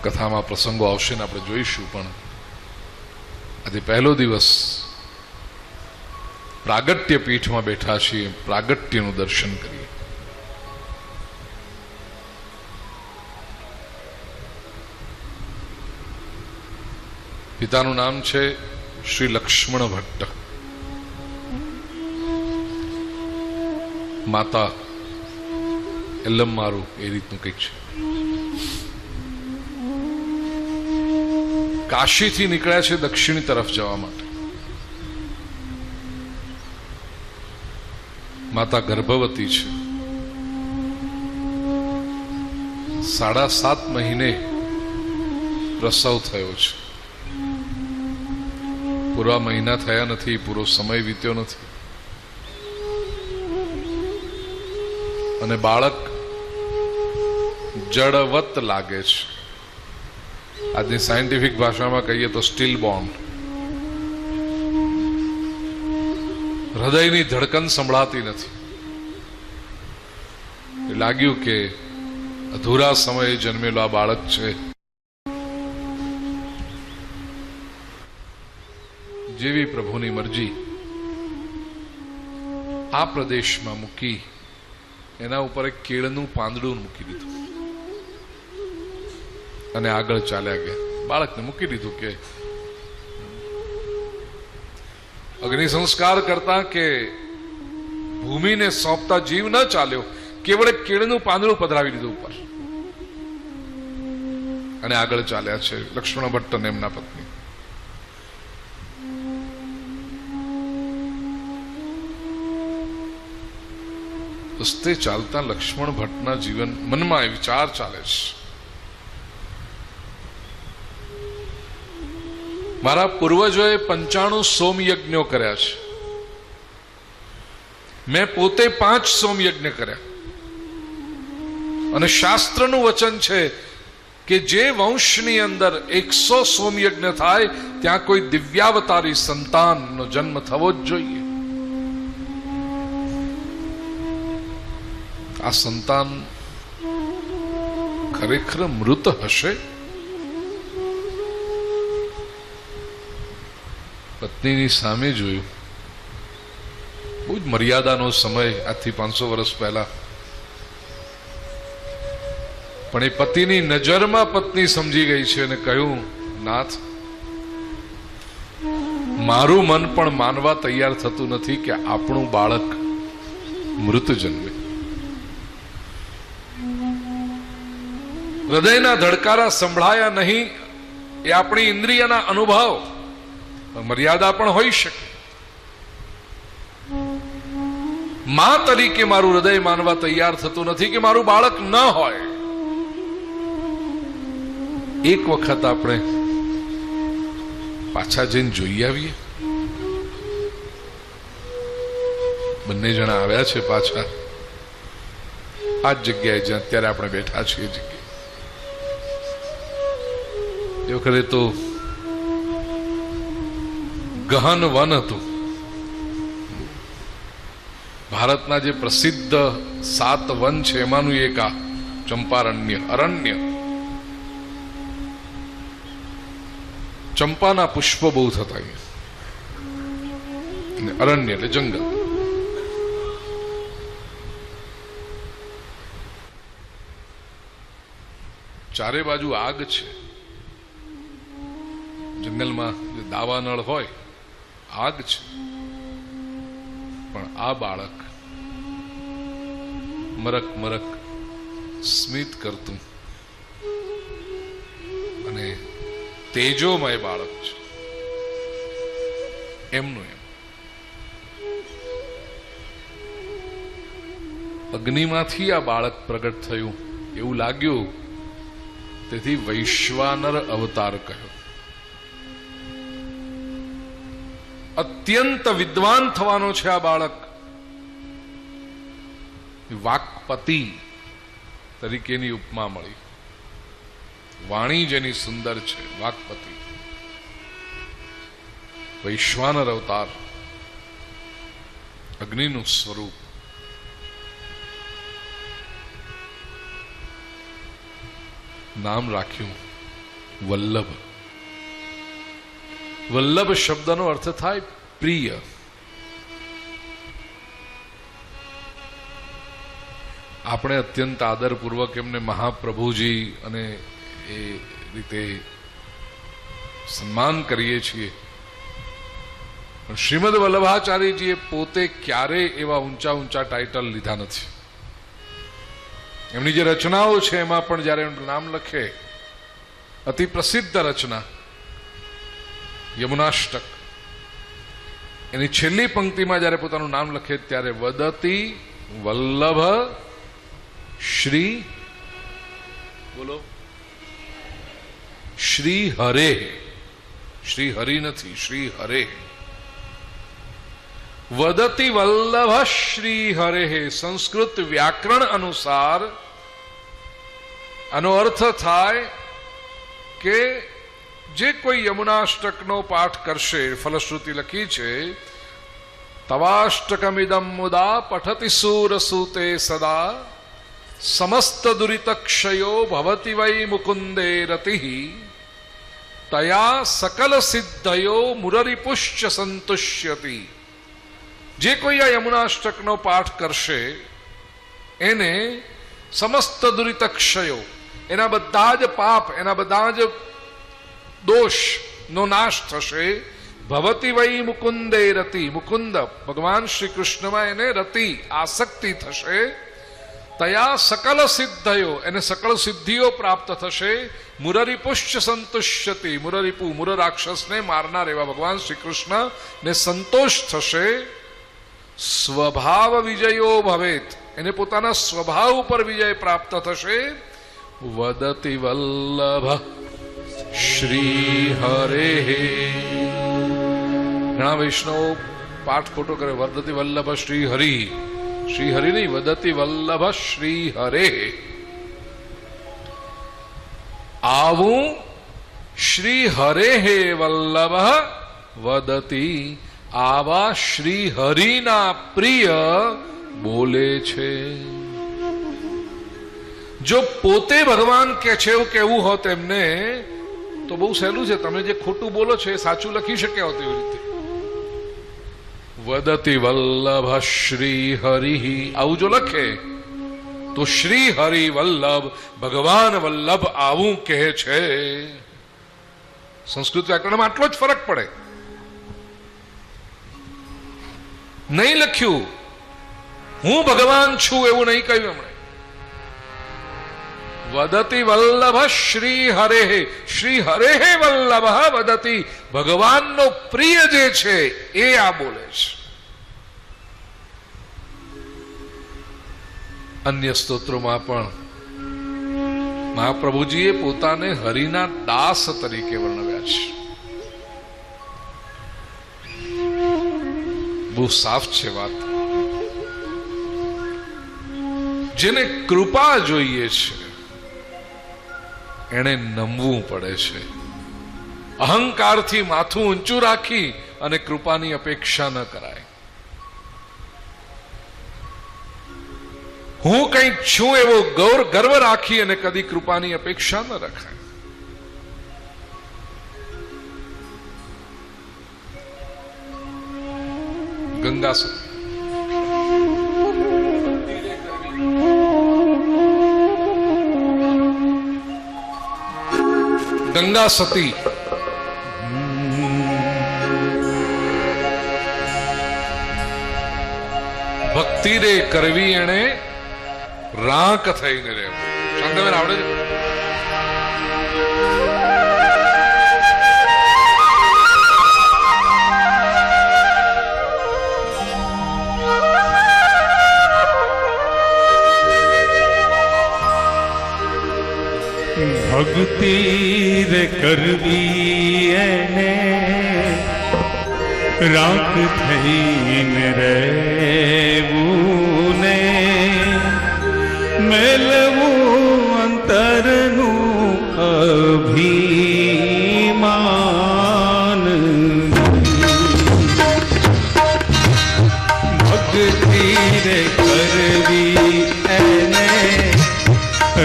કથામાં પ્રસંગો આવશે ને આપણે જોઈશું, પણ આજે પહેલો દિવસ પ્રાગટ્ય પીઠમાં બેઠા છીએ. પ્રાગટ્યનું દર્શન કરીએ. પિતાનું નામ છે શ્રી લક્ષ્મણ ભટ્ટ, માતા એલ્લમ્મારું, એ રીતનું કંઈક છે. કાશીથી નીકળ્યા છે દક્ષિણ તરફ જવા માટે. માતા ગર્ભવતી છે. 7.5 મહિને પ્રસવ થયો છે. પૂરા મહિના થયા નથી, પૂરો સમય વીત્યો નથી, અને બાળક જડવત લાગે છે. આજની સાયન્ટિફિક ભાષામાં કહીએ તો સ્ટીલ બોર્ન. હૃદયની ધડકન સંભળાતી નથી. લાગ્યું કે અધૂરા સમયે જન્મેલો આ બાળક છે. જેવી પ્રભુની મરજી આ પ્રદેશમાં મૂકી, એના ઉપર એક કેળનું પાંદડું મૂકી દીધું અને આગળ ચાલ્યા ગયા. બાળકને મૂકી દીધું કે અગ્નિ સંસ્કાર કરતા કે ભૂમિને સોંપતા જીવ ન ચાલ્યો, કેવળ એક કેળનું પાંદડું પધરાવી દીધું ઉપર અને આગળ ચાલ્યા છે લક્ષ્મણ ભટ્ટ અને એમના પત્ની. રસ્તે ચાલતા લક્ષ્મણ ભટ્ટના જીવન મનમાં એ વિચાર ચાલે છે, મારા પૂર્વજોએ 95 સોમયજ્ઞો કર્યા છે, મેં પોતે 5 સોમયજ્ઞ કર્યા, અને શાસ્ત્રનું વચન છે કે જે વંશની અંદર 100 સોમયજ્ઞ થાય ત્યાં કોઈ દિવ્યાવતારી સંતાનનો જન્મ થવો જ જોઈએ. આ સંતાન ખરેખર મૃત હશે? પત્નીની સામે જોયું. બહુ જ મર્યાદાનો સમય, આજથી 500 વર્ષ પહેલા. પણ એ પતિની નજરમાં પત્ની સમજી ગઈ છે અને કહ્યું, નાથ, મારું મન પણ માનવા તૈયાર થતું નથી કે આપણું બાળક મૃત જન્મે. હૃદયના ધડકારા સંભળાયા નહીં, એ આપણી ઇન્દ્રિયના અનુભવ. મર્યાદા પણ હોઈ શકે. માં તરીકે મારું હૃદય માનવા તૈયાર થતું નથી કે મારું બાળક ન હોય. એક વખત આપણે પાછા જઈને જોઈ આવીએ. બંને જણા આવ્યા છે પાછા આ જ જગ્યાએ જ્યાં અત્યારે આપણે બેઠા છીએ. જગ્યાએ એ વખતે તો ગહન વન હતું. ભારતના જે પ્રસિદ્ધ 7 વન છે એમાંનું એક આ ચંપારણ્ય અરણ્ય. ચંપાના પુષ્પ બહુ થતા. અરણ્ય એટલે જંગલ. ચારે બાજુ આગ છે. જંગલમાં જે દાવાનળ હોય આગ છે. પણ આ બાળક મરક મરક સ્મિત કરતું અને તેજોમય બાળક છે. એમનું એમ અગ્નિમાંથી આ બાળક પ્રગટ થયું એવું લાગ્યું. તેથી વૈશ્વાનર અવતાર કહ્યો. અત્યંત વિદ્વાન થવાનો છે આ બાળક. વાક્પતિ તરીકેની ઉપમા મળી. વાણી જેની સુંદર છે, વાક્પતિ. વૈશ્વાનર અવતાર, અગ્નિનું સ્વરૂપ. નામ રાખ્યું વલ્લભ. વલ્લભ શબ્દનો અર્થ થાય પ્રિય. આપણે અત્યંત આદરપૂર્વક એમને મહાપ્રભુજી અને એ રીતે સન્માન કરીએ છીએ. પણ શ્રીમદ વલ્લભાચાર્યજીએ પોતે ક્યારેય એવા ઊંચા ઊંચા ટાઇટલ લીધા નથી. એમની જે રચનાઓ છે એમાં પણ જયારે એમનું નામ લખે, અતિ પ્રસિદ્ધ રચના યમુનાષ્ટક, એની છેલ્લી પંક્તિમાં જયારે પોતાનું નામ લખે ત્યારે વદતી વલ્લભ શ્રી, બોલો, શ્રી હરે. શ્રી હરિ નથી, શ્રી હરે. વદતી વલ્લભ શ્રી હરે. સંસ્કૃત વ્યાકરણ અનુસાર આનો અર્થ થાય કે જે કોઈ યમુનાષ્ટકનો પાઠ કરશે, ફલશ્રુતિ લખી છે, તવાષ્ટકમિદમ મુદા પઠતિ સૂરસૂતે સદા સમસ્ત દુરિતક્ષયો ભવતિ વૈ મુકુંદે રતિઃ તયા સકલ સિદ્ધયો મુરરિપુશ્ચ સંતુષ્યતિ. જે કોઈ આ યમુનાષ્ટકનો પાઠ કરશે એને સમસ્ત દુરિતક્ષયો, એના બધા જ પાપ, એના બધા જ દોષનો નાશ થશે. ભવતિ વૈ મુકુંદે રતિ. મુકુંદ ભગવાન શ્રી કૃષ્ણમાં એને રતિ, આસક્તિ થશે. તયા સકલ સિદ્ધયો, એને સકળ સિદ્ધિઓ પ્રાપ્ત થશે. મુરરિપુશ્ચ સંતુષ્યતિ. મુરરિપુ, મુર રાક્ષસને મારનાર એવા ભગવાન શ્રી કૃષ્ણ ને સંતોષ થશે. સ્વભાવ વિજયો ભવેત, એને પોતાના સ્વભાવ ઉપર વિજય પ્રાપ્ત થશે. વદતિ વલ્લભ શ્રી હરે. ઘણા વૈષ્ણવ પાઠ ખોટો કરે, વદતિ વલ્લભ શ્રી હરિ. શ્રી હરિ નહીં, વદતિ વલ્લભ શ્રી હરે. આવું શ્રી હરે હે વલ્લભ વદતી. આવા શ્રી હરિના પ્રિય બોલે છે. જો પોતે ભગવાન કે છે એવું કેવું હોત એમને તો બહુ સહેલું છે. તમે જે ખોટું બોલો છો એ સાચું લખી શકે હોત એવી રીતે. વદતિ વલ્લભ શ્રી હરિ, આવું જો લખે તો શ્રી હરિ વલ્લભ, ભગવાન વલ્લભ આવું કહે છે. સંસ્કૃત વ્યાકરણમાં આટલો જ ફરક પડે. નહીં લખ્યું હું ભગવાન છું એવું નહીં કહ્યું એમણે. વદતિ વલ્લભ શ્રી હરે. શ્રી હરે વલ્લભ વદતિ. ભગવાનનો પ્રિય જે છે એ આ બોલે છે. અન્ય સ્તોત્રોમાં પણ મહાપ્રભુજીએ પોતાને હરિના દાસ તરીકે વર્ણવ્યા છે. બહુ સાફ છે વાત. જેને કૃપા જોઈએ છે એને નમવું પડે છે. અહંકારથી માથું ઊંચું રાખી અને કૃપાની અપેક્ષા ન કરાય. હું કંઈક છું એવો ગર્વ રાખી અને કદી કૃપાની અપેક્ષા ન રખાય. ગંગા સતી, ગંગા સતી ભક્તિ રે કરવી એને રાંક થઈને રહેવું. શાંતબેન આવડે છે? ભક્તિ રે કરવી એને રાખ થઈને રહેવું ને મેલવું અંતરનું અભિમાન. ભક્તિ રે કરવી એને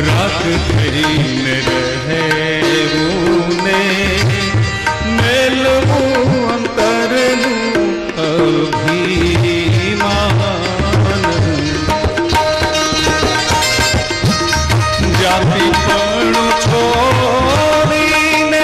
રાખ થઈને રહેવું જાતિ પણ છોડીને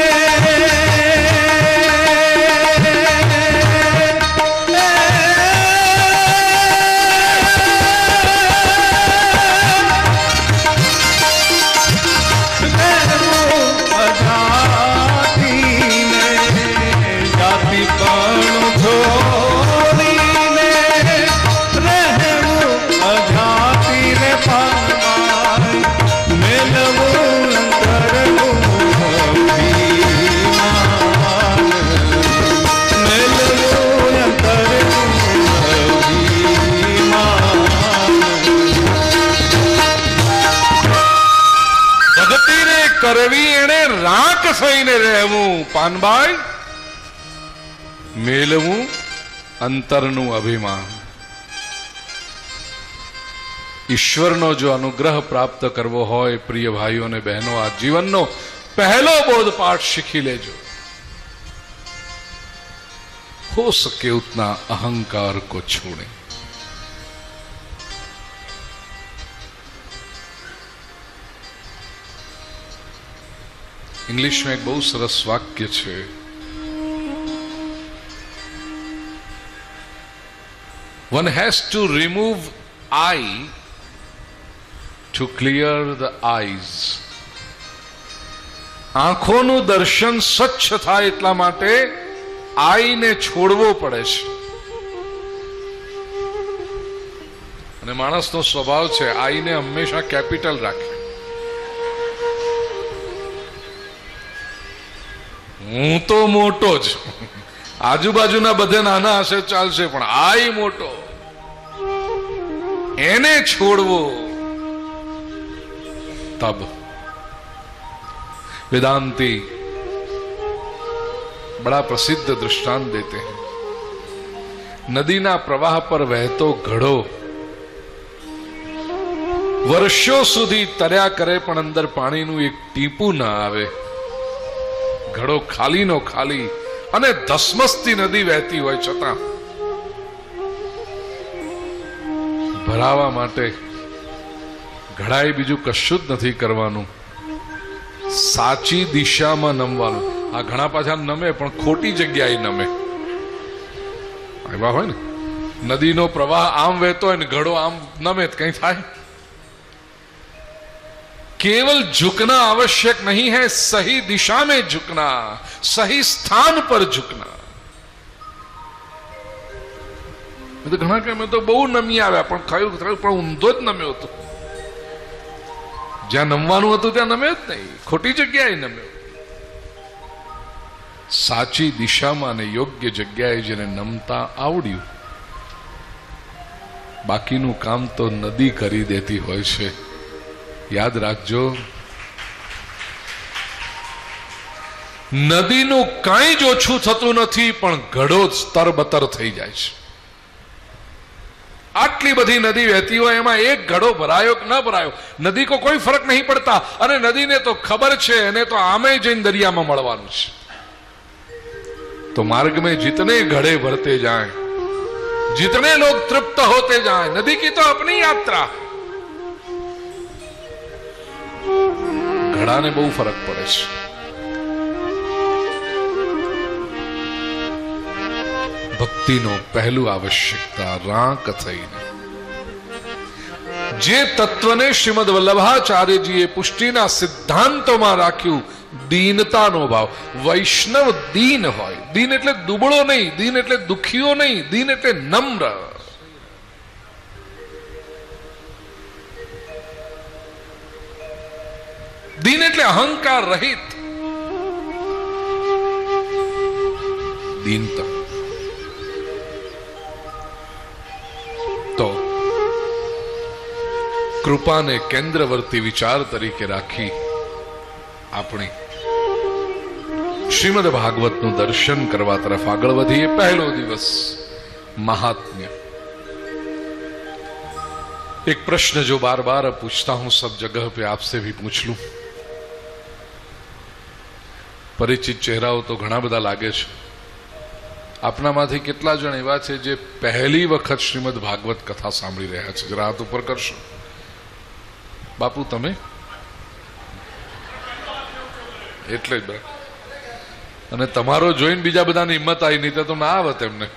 કરવી એને રાખ થઈને રહેવું પાનભાઈ, મેળવું અંતરનું અભિમાન. ઈશ્વરનો જો અનુગ્રહ પ્રાપ્ત કરવો હોય પ્રિય ભાઈઓ અને બહેનો, આ જીવનનો પહેલો બોધપાઠ શીખી લેજો. हो सके उतना अहंकार को छोड़े. इंग्लिश में एक बहुत सरस वाक्य है, one has to remove eye to clear the eyes. આંખોનું દર્શન સ્વચ્છ થાય એટલા માટે આઈને છોડવો પડે છે. અને માણસનો સ્વભાવ છે આઈને હંમેશા કેપિટલ રાખે. હું તો મોટો જ, આજુબાજુના બધે નાના હશે ચાલશે, પણ આઈ મોટો, એને છોડવો. તબ वेदांती बड़ा प्रसिद्ध दृष्टांत देते हैं. नदीना प्रवाह पर वहतो घड़ो वर्षों સુધી તર્યા કરે પણ અંદર પાણીનું એક ટીપું ના આવે. ઘડો ખાલીનો ખાલી અને ધસમસતી નદી વહેતી હોય છતાં ભરાવા માટે ઘડાએ બીજું કશું જ નથી કરવાનું, સાચી દિશામાં નમવાનું. આ ઘણા પાછા નમે પણ ખોટી જગ્યાએ નમે. આવ્યા હોય ને, નદીનો પ્રવાહ આમ વહેતો હોય ને ઘડો આમ નમે કઈ થાય. केवल झुकना आवश्यक नहीं है, सही दिशा में झुकना, सही स्थान पर झुकना. मैं तो घना के मैं तो बहु नमी आव्या पण खયું પણ ઊંધો જ નમ્યો હતો. જ્યાં નમવાનું હતું ત્યાં નમ્યો જ નહીં, ખોટી જગ્યાએ નમ્યો. સાચી દિશામાં અને યોગ્ય જગ્યાએ જેને નમતા આવડ્યું, બાકીનું કામ તો નદી કરી દેતી હોય છે. યાદ રાખજો, નદીનું કાંઈ જ ઓછું થતું નથી, પણ ઘડો જ તરબતર થઈ જાય છે. આટલી બધી નદી વહેતી હોય એમાં એક ઘડો ભરાયો કે ન ભરાયો, નદી કો કોઈ ફરક નહીં પડતા. અને નદીને તો ખબર છે, એને તો આમે જઈને દરિયામાં મળવાનું છે. तो मार्ग में जितने घड़े भरते जाएं, जितने लोग तृप्त होते जाएं, नदी की तो अपनी यात्रा, घड़ा ने बहु फरक पड़े છે. ભક્તિનો પહેલું આવશ્યકતા રાંક થઈને જે તત્વને શ્રીમદ વલ્લભાચાર્યજીએ પુષ્ટિના સિદ્ધાંતોમાં રાખ્યું, દીનતાનો ભાવ. વૈષ્ણવ દીન હોય. દીન એટલે દુબળો નહીં, દીન એટલે દુખીઓ નહીં, દીન એટલે નમ્ર. દીન એટલે અહંકાર રહિત. દીનતા. તો કૃપાને કેન્દ્રવર્તી વિચાર તરીકે રાખી આપણે શ્રીમદ ભાગવતનું દર્શન કરવા તરફ આગળ વધીએ. પહેલો દિવસ महात्म्य. एक प्रश्न जो बार बार पूछता हूं सब जगह पे, आपसे भी पूछ लूं. परिचित चेहराओ तो घણા બધા લાગે છે. આપનામાંથી કેટલા જણ એવા છે જે પહેલી વખત શ્રીમદ ભાગવત કથા સાંભળી રહ્યા છે? જરા હાથ ઉપર કરશો. બાપુ તમે એટલે જ અને તમારો જોઈને બીજા બધાની હિંમત આવી, નહીં તો ના આવત એમને.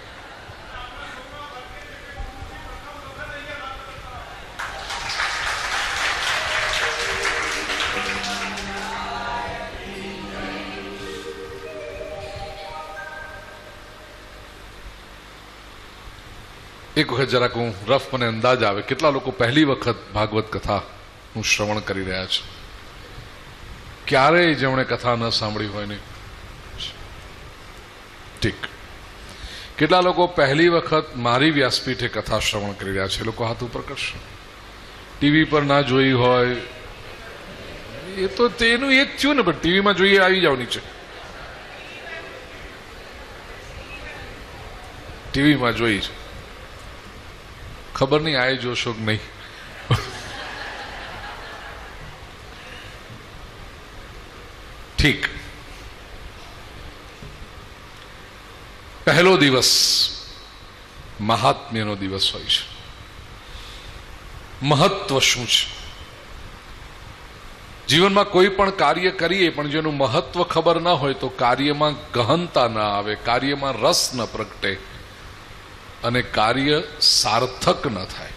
એક વખત જરાક હું રફ મને અંદાજ આવે કેટલા લોકો પહેલી વખત ભાગવત કથા હું શ્રવણ કરી રહ્યા છે, ક્યારેય જેમણે કથા ન સાંભળી હોય ને. ઠીક, કેટલા લોકો પહેલી વખત મારી વ્યાસપીઠે કથા શ્રવણ કરી રહ્યા છે? એ લોકો હાથ ઉપર કરશે. ટીવી પર ના જોઈ હોય એ તો તેનું એ જ થયું ને, પણ ટીવીમાં જોઈએ આવી જાવ નીચે. ટીવીમાં જોઈ છે, ખબર નહીં આય જોશો કે નહીં. ઠીક, પહેલો દિવસ મહાત્મ્યનો દિવસ હોય છે. મહત્વ શું છે? જીવનમાં કોઈ પણ કાર્ય કરીએ પણ જેનું મહત્વ ખબર ના હોય તો કાર્યમાં ગહનતા ના આવે, કાર્યમાં રસ ન પ્રગટે અને કાર્ય સાર્થક ન થાય.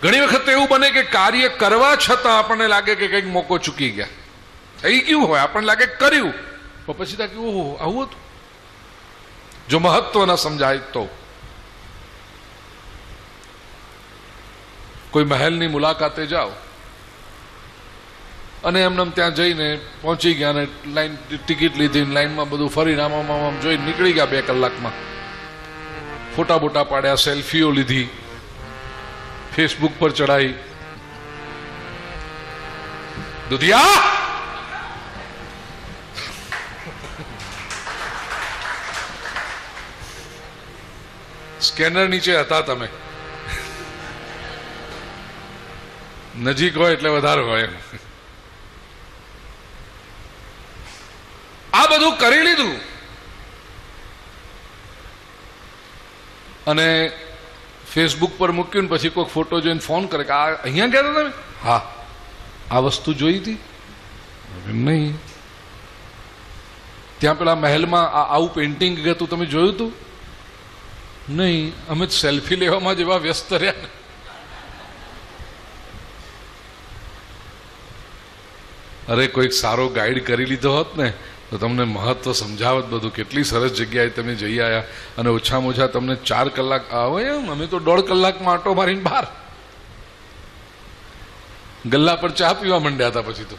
ઘણી વખત એવું બને કે કાર્ય કરવા છતાં આપણને લાગે કે કંઈક મોકો ચૂકી ગયા, થઈ ગયું હોય, આપણને લાગે કર્યું, પણ પછી લાગે ઓહો આવું હતું. જો મહત્વ ન સમજાય તો કોઈ મહેલની મુલાકાતે જાઓ અને એમને ત્યાં જઈને પહોંચી ગયા ને લાઈન ટિકિટ લીધી, લાઈનમાં બધું ફરીને આમ જોઈને નીકળી ગયા 2 કલાકમાં. ફોટા બોટા પાડ્યા, સેલ્ફીઓ લીધી, ફેસબુક પર ચડાઈ. દુધિયા સ્કેનર નીચે હતા તમે, નજીક હોય એટલે વધારે હોય. આ બધું કરી લીધું અને ફેસબુક પર મૂક્યું ને પછી કોઈ ફોટો જોઈને ફોન કરે કે આ અહીંયા ગયા હતા તમે? હા. આ વસ્તુ જોઈ હતી? નહીં. ત્યાં પેલા મહેલમાં આવું પેઇન્ટિંગ હતું તમે જોયું હતું? નહીં. અમે સેલ્ફી લેવામાં જ એવા વ્યસ્ત રહ્યા ને. અરે કોઈક સારો ગાઈડ કરી લીધો હોત ને તો તમને મહત્વ સમજાવત બધું. કેટલી સરસ જગ્યાએ તમે જઈ આવ્યા અને ઓછામાં ઓછા તમને 4 કલાક આવે એમ. અમે તો 1.5 કલાકમાં આંટો મારીને બહાર, ગલ્લા પર ચા પીવા માંડ્યા હતા. પછી તો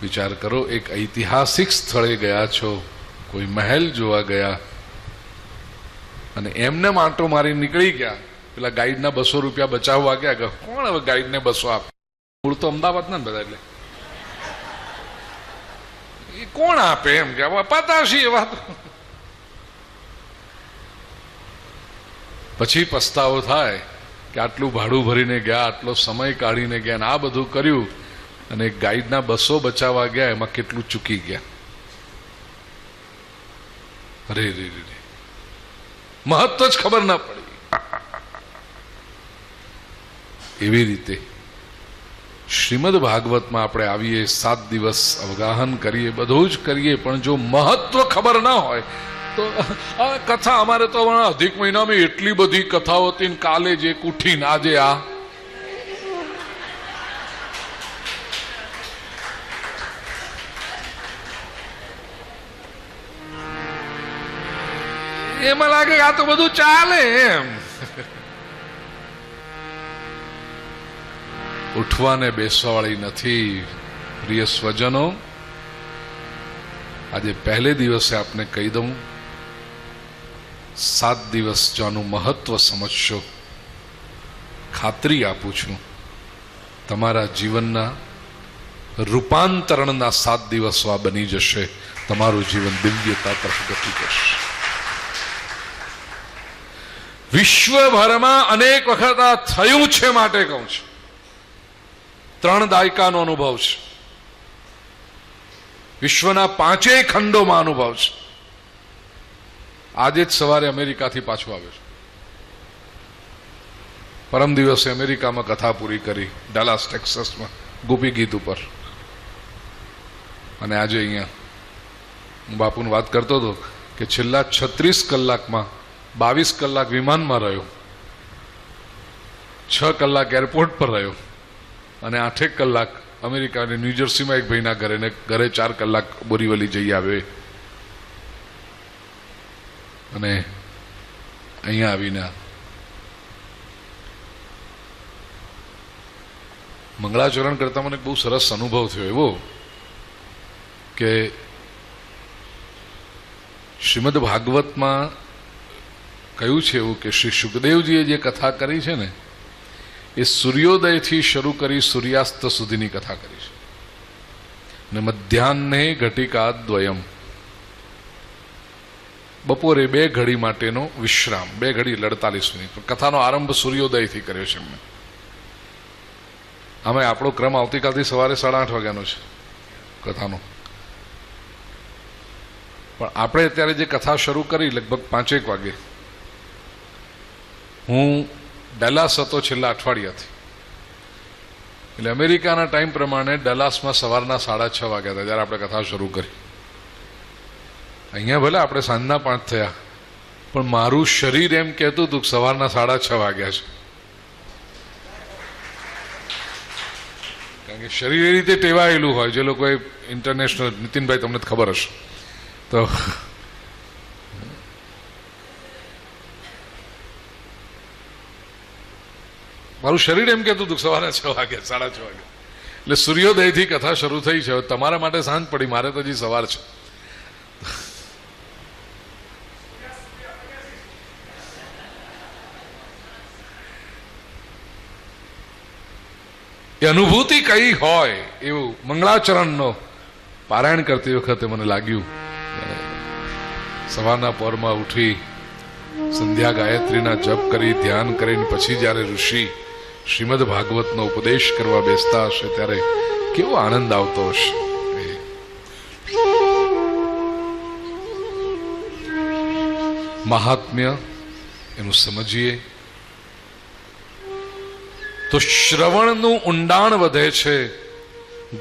વિચાર કરો, એક ઐતિહાસિક સ્થળે ગયા છો, કોઈ મહેલ જોવા ગયા અને એમને આંટો મારી નીકળી ગયા. પેલા ગાઈડના 200 રૂપિયા બચાવવા ગયા. કોણ હવે ગાઈડને 200 આપે? મૂળ તો અમદાવાદ ના બધા, એટલે એ કોણ આપે એમ કે અપાતા છીએ વાત. પછી પસ્તાવો થાય કે આટલું ભાડું ભરીને ગયા, આટલો સમય કાઢીને ગયા અને આ બધું કર્યું અને ગાઈડના 200 બચાવવા ગયા, એમાં કેટલું ચૂકી ગયા. અરે રે રે, મહત્વ જ ખબર ના પડી. એવી રીતે શ્રીમદ ભાગવતમાં આપણે આવીએ, 7 દિવસ અવગાહન કરીએ, બધું જ કરીએ, પણ જો મહત્વ ખબર ના હોય તો આ કથા અમારે તો અધિક મહિનામાં એટલી બધી કથાઓ હતી, કાલે જે ઉઠીને આજે આ. એમાં લાગે આ તો બધું ચાલે એમ. ઉઠવાને બેસવાળી નથી. પ્રિય સ્વજનો, આજે પહેલે દિવસે આપને કહી દઉં, 7 દિવસ જો આનું મહત્વ સમજશો, ખાતરી આપું છું તમારા જીવનના રૂપાંતરણના 7 દિવસો આ બની જશે. તમારું જીવન દિવ્યતા તરફ ગતિ કરશે. વિશ્વભરમાં અનેક વખત આ થયું છે માટે કહું છું. 3 દાયકાનો અનુભવ છે. વિશ્વના 5 ખંડોમાં અનુભવ છે. આજે જ સવારે અમેરિકાથી પાછું આવ્યો છું. પરમ દિવસે અમેરિકામાં કથા પૂરી કરી, ડેલાસ ટેક્સાસમાં ગોપી ગીત ઉપર. અને આજે અહીંયા હું બાપુને વાત કરતો હતો કે છેલ્લા 36 કલાકમાં 22 કલાક વિમાનમાં રહ્યો, 6 કલાક એરપોર્ટ પર રહ્યો અને 8 કલાક અમેરિકાની ન્યૂજર્સીમાં એક ભાઈના ઘરે, ને ઘરે 4 કલાક બોરીવલી જઈ આવ્યો. અને અહીંયા આવીને મંગળાચરણ કરતા મને બહુ સરસ અનુભવ થયો એવો કે શ્રીમદ ભાગવતમાં કહ્યું છે એવું કે શ્રી સુખદેવજીએ જે કથા કરી છે ને એ સૂર્યોદયથી શરૂ કરી સૂર્યાસ્ત સુધીની કથા કરી છે. ને મધ્યાહ્ને ઘટિકા દ્વયમ, બપોરે 2 ઘડી માટેનો વિશ્રામ, 2 ઘડી 48 મિનિટ. કથાનો આરંભ સૂર્યોદયથી કર્યો છે એમને. આમે આપણો ક્રમ આવતીકાલથી સવારે 8:30 વાગ્યાનો છે કથાનો. પણ આપણે અત્યારે જે કથા શરૂ કરી લગભગ 5-1 વાગે. હું ડેલાસ હતો છેલ્લા અઠવાડિયાથી, એટલે અમેરિકાના ટાઈમ પ્રમાણે ડેલાસમાં સવારના 6:30 વાગ્યા હતા જ્યારે આપણે કથા શરૂ કરી. અહીંયા ભલે આપણે સાંજના 5 થયા, પણ મારું શરીર એમ કહેતું હતું કે સવારના 6:30 વાગ્યા છે. કારણ કે શરીર એ રીતે ટેવાયેલું હોય, જે લોકોએ ઇન્ટરનેશનલ, નીતિનભાઈ તમને ખબર હશે તો મારું શરીર એમ કહેતું હતું સવારે 6 વાગ્યા, 6:30 વાગ્યા. એટલે સૂર્યોદયથી કથા શરૂ થઈ છે. તમારા માટે સાંજ પડી, મારે તો હજી સવાર છે. એ અનુભૂતિ કઈ હોય એવું મંગળાચરણનો પારાયણ કરતી વખતે મને લાગ્યું. સવારના પહોરમાં ઉઠી સંધ્યા ગાયત્રીના જપ કરી, ધ્યાન કરીને પછી જ્યારે ઋષિ શ્રીમદ ભાગવતનો ઉપદેશ કરવા બેસતા હશે ત્યારે કેવો આનંદ આવતો હશે. મહાત્મ્ય એનું સમજીએ તો શ્રવણનું ઊંડાણ વધે છે,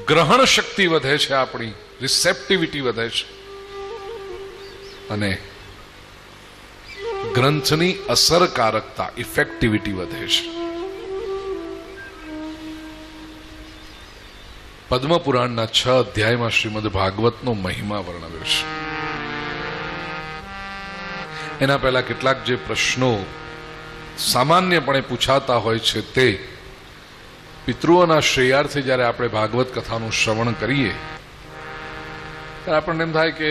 ગ્રહણ શક્તિ વધે છે, આપણી રિસેપ્ટિવિટી વધે છે, અને ગ્રંથની અસરકારકતા, ઇફેક્ટિવિટી વધે છે. પદ્મપુરાણના 6 અધ્યાયમાં શ્રીમદ ભાગવતનો મહિમા વર્ણવ્યો છે. એના પહેલા કેટલાક જે પ્રશ્નો સામાન્યપણે પૂછાતા હોય છે તે પિતૃઓના શ્રેયાર્થે જ્યારે આપણે ભાગવત કથાનું શ્રવણ કરીએ ત્યારે આપણને એમ થાય કે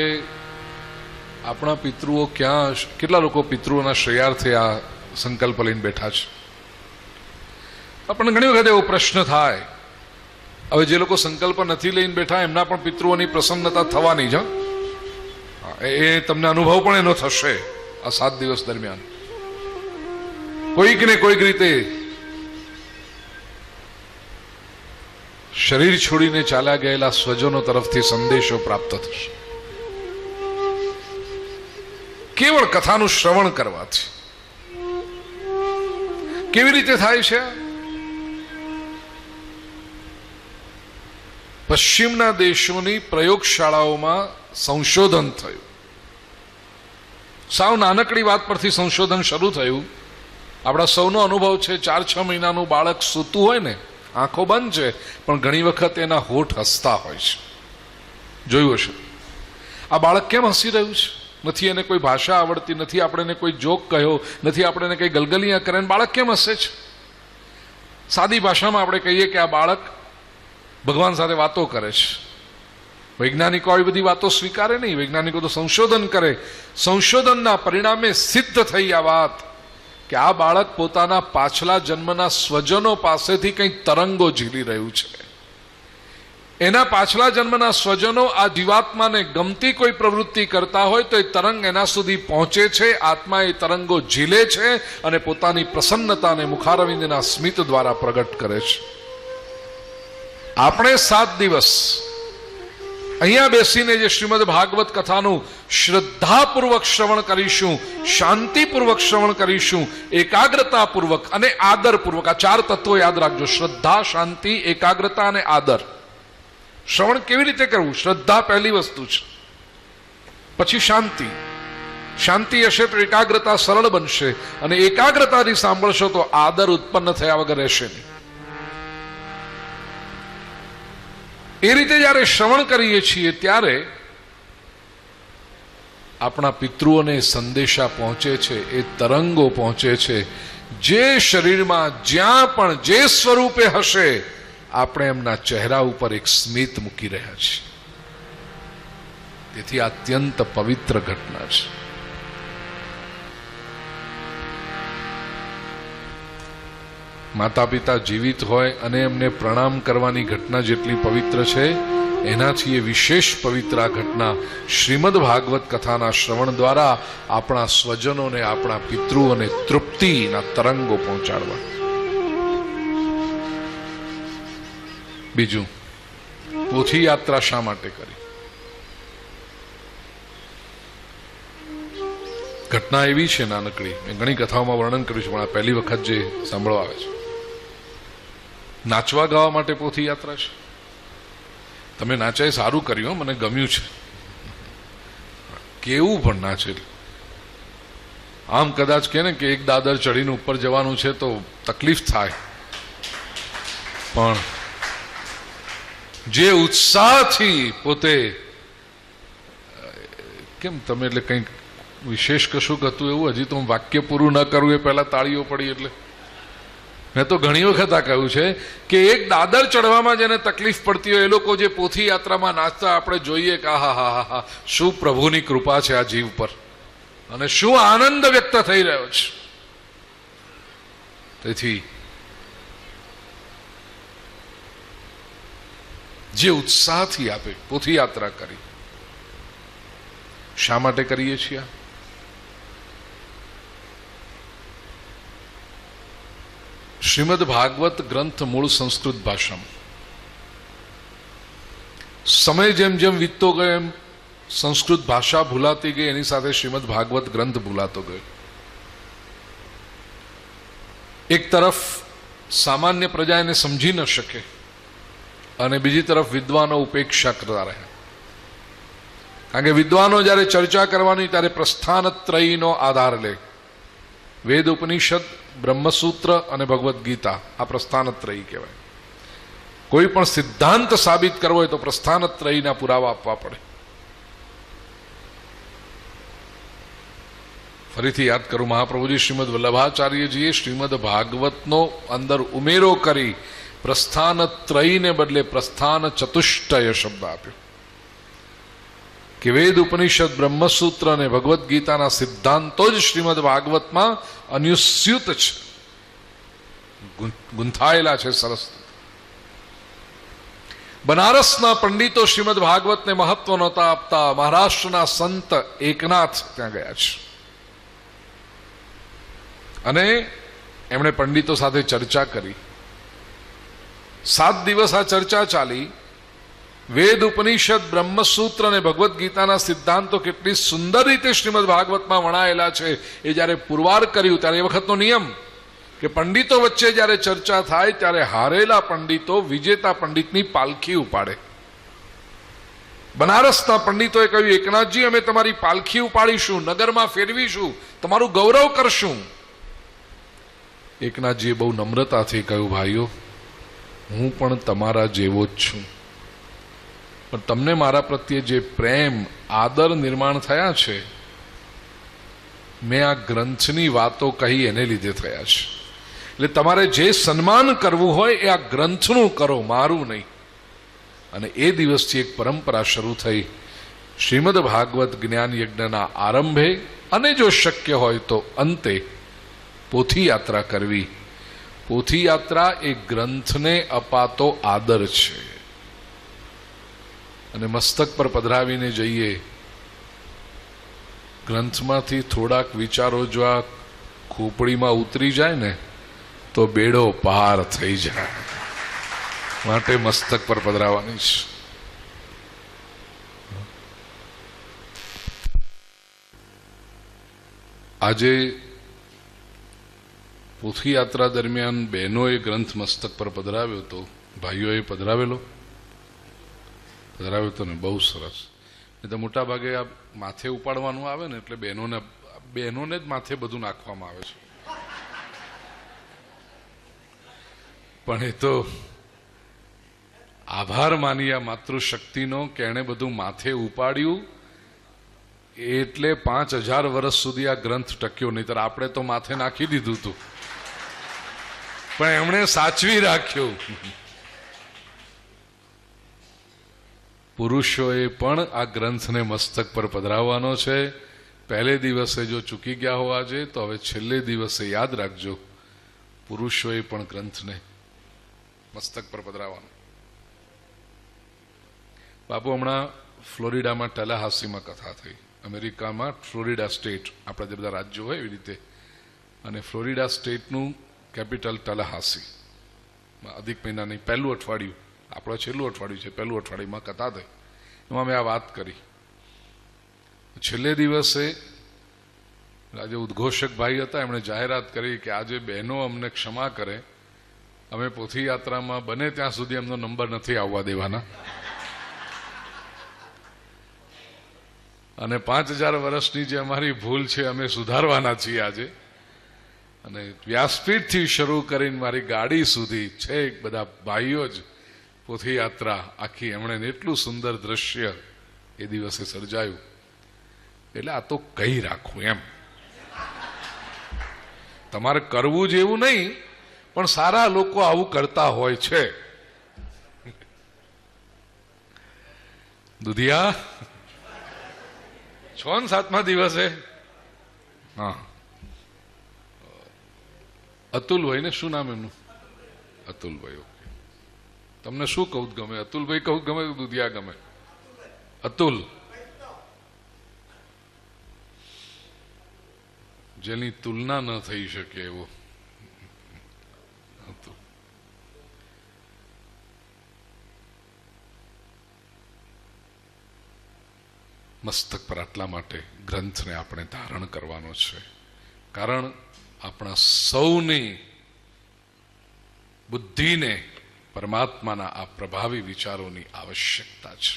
આપણા પિતૃઓ ક્યાં, કેટલા લોકો પિતૃઓના શ્રેયાર્થે આ સંકલ્પ લઈને બેઠા છે. આપણને ઘણી વખત એવો પ્રશ્ન થાય, હવે જે લોકો સંકલ્પ નથી લઈને બેઠા એમના પણ પિતૃઓની પ્રસન્નતા થવાની જ, એ તમને અનુભવ પણ એનો થશે આ 7 દિવસ દરમિયાન. કોઈક ને કોઈક રીતે શરીર છોડીને ચાલ્યા ગયેલા સ્વજનો તરફથી સંદેશો પ્રાપ્ત થશે કેવળ કથાનું શ્રવણ કરવાથી. કેવી રીતે થાય છે? પશ્ચિમના દેશોની પ્રયોગશાળાઓમાં સંશોધન થયું. સાવ નાનકડી વાત પરથી સંશોધન શરૂ થયું. આપણા સૌનો અનુભવ છે, 4-6 મહિનાનું બાળક સૂતું હોય ને, આંખો બંધ છે, પણ ઘણી વખત એના હોઠ હસતા હોય છે. જોયું હશે. આ બાળક કેમ હસી રહ્યું છે? નથી એને કોઈ ભાષા આવડતી, નથી આપણે એને કોઈ જોક કહ્યો, નથી આપણે એને કંઈ ગલગલિયા કરે, બાળક કેમ હસે છે? સાદી ભાષામાં આપણે કહીએ કે આ બાળક ભગવાન સાથે વાતો કરે છે. વૈજ્ઞાનિકો આવી બધી વાતો સ્વીકારે નહીં, વૈજ્ઞાનિકો તો સંશોધન કરે. સંશોધનના પરિણામે સિદ્ધ થઈ આ વાત કે આ બાળક પોતાના પાછલા જન્મના સ્વજનો પાસેથી કંઈક તરંગો ઝીલી રહ્યું છે. એના પાછલા જન્મના સ્વજનો આ જીવાત્માને ગમતી કોઈ પ્રવૃત્તિ કરતા હોય તો એ તરંગ એના સુધી પહોંચે છે, આત્મા એ તરંગો ઝીલે છે અને પોતાની પ્રસન્નતાને મુખારવિંદના સ્મિત દ્વારા પ્રગટ કરે છે. આપણે 7 દિવસ અહીંયા બેસીને જે શ્રીમદ ભાગવત કથાનું શ્રદ્ધાપૂર્વક શ્રવણ કરીશું, શાંતિપૂર્વક શ્રવણ કરીશું, એકાગ્રતાપૂર્વક અને આદરપૂર્વક, આ ચાર તત્વો યાદ રાખજો: શ્રદ્ધા, શાંતિ, એકાગ્રતા અને આદર. શ્રવણ કેવી રીતે કરવું? શ્રદ્ધા પહેલી વસ્તુ છે, પછી શાંતિ. શાંતિ હશે તો એકાગ્રતા સરળ બનશે, અને એકાગ્રતાથી સાંભળશો તો આદર ઉત્પન્ન થયા વગર રહેશે નહીં. એ રીતે જ્યારે શ્રવણ કરીએ છીએ ત્યારે આપણા પિતૃઓને સંદેશા પહોંચે છે, એ તરંગો પહોંચે છે, જે શરીરમાં જ્યાં પણ જે સ્વરૂપે હશે આપણે એમના ચહેરા ઉપર એક સ્મિત મૂકી રહ્યા છીએ. તેથી અત્યંત પવિત્ર ઘટના છે. માતા પિતા જીવિત હોય અને એમને પ્રણામ કરવાની ઘટના જેટલી પવિત્ર છે, એનાથી એ વિશેષ પવિત્ર આ ઘટના શ્રીમદ ભાગવત કથાના શ્રવણ દ્વારા આપણા સ્વજનોને, આપણા પિતૃઓને તૃપ્તિના તરંગો પહોંચાડવા. બીજું, પોથી યાત્રા શા માટે કરી? ઘટના એવી છે નાનકડી, મેં ઘણી કથાઓમાં વર્ણન કર્યું છે, પણ આ પહેલી વખત જે સાંભળવા આવે છે. નાચવા ગાવા માટે પોથી યાત્રા છે. તમે નાચાય સારું કર્યું, મને ગમ્યું છે. કેવું પણ નાચે. આમ કદાચ કે ને કે એક દાદર ચડીને ઉપર જવાનું છે તો તકલીફ થાય, પણ જે ઉત્સાહથી પોતે, કેમ તમે એટલે કંઈક વિશેષ કશું હતું એવું? હજી તો હું વાક્ય પૂરું ન કરું એ પહેલા તાળીઓ પડી. એટલે મેં તો ઘણી વખત આ કહ્યું છે કે એક દાદર ચડવામાં જેને તકલીફ પડતી હોય એ લોકો જે પોથી યાત્રામાં નાચતા આપણે જોઈએ કે આહા હા હા હા, શું પ્રભુની કૃપા છે આ જીવ પર, અને શું આનંદ વ્યક્ત થઈ રહ્યો છે. તેથી જે ઉત્સાહથી આપે પોથી યાત્રા કરી. શા માટે કરીએ છીએ? શ્રીમદ ભાગવત ગ્રંથ મૂળ સંસ્કૃત ભાષામાં. સમય જેમ જેમ વીતતો ગયો એમ સંસ્કૃત ભાષા ભૂલાતી ગઈ, એની સાથે શ્રીમદ ભાગવત ગ્રંથ ભૂલાતો ગયો. એક તરફ સામાન્ય પ્રજા એને સમજી ન શકે, અને બીજી તરફ વિદ્વાનો ઉપેક્ષા કરતા રહ્યા. કારણ કે વિદ્વાનો જ્યારે ચર્ચા કરવાની ત્યારે પ્રસ્થાનત્રયીનો આધાર લે. વેદ, ઉપનિષદ, બ્રહ્મસૂત્ર અને ભગવદ્ ગીતા, આ પ્રસ્થાનત્રયી કહેવાય. કોઈ પણ સિદ્ધાંત સાબિત કરવો હોય તો પ્રસ્થાનત્રયીના પુરાવા આપવા પડે. ફરીથી યાદ કરું, મહાપ્રભુજી શ્રીમદ વલ્લભાચાર્યજીએ શ્રીમદ ભાગવતનો અંદર ઉમેરો કરી પ્રસ્થાનત્રયીને બદલે પ્રસ્થાન ચતુષ્ટય શબ્દ આપ્યો. કે વેદ, ઉપનિષદ, બ્રહ્મસૂત્ર અને ભગવદ્ ગીતાના સિદ્ધાંતો જ શ્રીમદ ભાગવતમાં અનુસ્યુત છે, ગુંથાયેલા છે સરસ. બનારસના પંડિતો શ્રીમદ ભાગવતને મહત્વ નહોતા આપતા. મહારાષ્ટ્રના સંત એકનાથ ત્યાં ગયા છે, અને એમણે પંડિતો સાથે ચર્ચા કરી. 7 દિવસ આ ચર્ચા ચાલી. વેદ, ઉપનિષદ, બ્રહ્મસૂત્ર અને ભગવદ્ ગીતાના સિદ્ધાંતો કેટલી સુંદર રીતે શ્રીમદ ભાગવતમાં વણાયેલા છે એ જ્યારે પુરવાર કર્યું ત્યારે એ વખતનો નિયમ કે પંડિતો વચ્ચે જ્યારે ચર્ચા થાય ત્યારે હારેલા પંડિતો વિજેતા પંડિતની પાલખી ઉપાડે. બનારસના પંડિતોએ કહ્યું, એકનાથજી, અમે તમારી પાલખી ઉપાડીશું, નગરમાં ફેરવીશું, તમારું ગૌરવ કરશું. એકનાથજીએ બહુ નમ્રતાથી કહ્યું, ભાઈઓ, હું પણ તમારા જેવો જ છું, પણ તમને મારા પ્રત્યે જે પ્રેમ, આદર નિર્માણ થયા છે, મેં આ ગ્રંથની વાતો કહી એને લીધે થયા છે. એટલે તમારે જે સન્માન કરવું હોય એ આ ગ્રંથનું કરો, મારું નહીં. અને એ દિવસથી એક પરંપરા શરૂ થઈ. શ્રીમદ ભાગવત જ્ઞાન યજ્ઞના આરંભે અને જો શક્ય હોય તો અંતે પોથી યાત્રા કરવી. પોથી યાત્રા એ ગ્રંથને અપાતો આદર છે. અને મસ્તક પર પધરાવીને જઈએ. ગ્રંથમાંથી થોડાક વિચારો જો આ ખોપડીમાં ઉતરી જાય ને તો બેડો પાર થઈ જાય. માટે મસ્તક પર પધરાવવાની છે. આજે પોથી યાત્રા દરમિયાન બહેનોએ ગ્રંથ મસ્તક પર પધરાવ્યો તો ભાઈઓએ પધરાવ્યો તો ને બહુ સરસ. નહીં તો મોટા ભાગે આ માથે ઉપાડવાનું આવે ને એટલે બહેનોને જ માથે બધું નાખવામાં આવે છે. પણ એ તો આભાર માની આ માતૃશક્તિનો કે એણે બધું માથે ઉપાડ્યું એટલે 5000 વર્ષ સુધી આ ગ્રંથ ટક્યો. નહીતર આપણે તો માથે નાખી દીધું હતું, પણ એમણે સાચવી રાખ્યું. પુરુષોએ પણ આ ગ્રંથને મસ્તક પર પધરાવવાનો છે. પહેલે દિવસે જો ચૂકી ગયા હો આજે, તો હવે છેલ્લે દિવસે યાદ રાખજો, પુરુષોએ પણ ગ્રંથને મસ્તક પર પધરાવવાનો. બાપુ, હમણાં ફ્લોરિડામાં ટેલાહાસીમાં કથા થઈ. અમેરિકામાં ફ્લોરિડા સ્ટેટ, આપણા જે બધા રાજ્યો હોય એવી રીતે, અને ફ્લોરિડા સ્ટેટનું કેપિટલ ટેલાહાસી. અધિક મહિનાની પહેલું અઠવાડિયું, આપણો છેલ્લું અઠવાડિયું છે, પહેલું અઠવાડિયામાં કથા થઈ. એમાં મેં આ વાત કરી. છેલ્લે દિવસે આજે ઉદ્ઘોષક ભાઈ હતા, એમણે જાહેરાત કરી કે આજે બહેનો અમને ક્ષમા કરે, અમે પોથી યાત્રામાં બને ત્યાં સુધી એમનો નંબર નથી આવવા દેવાના, અને 5000 વર્ષની જે અમારી ભૂલ છે અમે સુધારવાના છીએ આજે. અને વ્યાસપીઠથી શરૂ કરીને મારી ગાડી સુધી છેક બધા ભાઈઓ જ પોથી યાત્રા આખી, એમણે એટલું સુંદર દ્રશ્ય એ દિવસે સર્જાયું. એટલે આ તો કહી રાખવું એમ, તમારે કરવું જેવું નહીં, પણ સારા લોકો આવું કરતા હોય છે. દુધિયા 6 ને 7મા દિવસે હા, અતુલભાઈ ને શું નામ એમનું? અતુલભાઈ. ઓકે, તમને શું કહું ગમે? અતુલભાઈ કહું ગમે, દુધિયા ગમે? અતુલ, જેની તુલના ન થઈ શકે એવો અતુલ. મસ્તક પર આટલા માટે ગ્રંથને આપણે ધારણ કરવાનો છે, કારણ આપણા સૌની બુદ્ધિને પરમાત્માના આ પ્રભાવી વિચારોની આવશ્યકતા છે.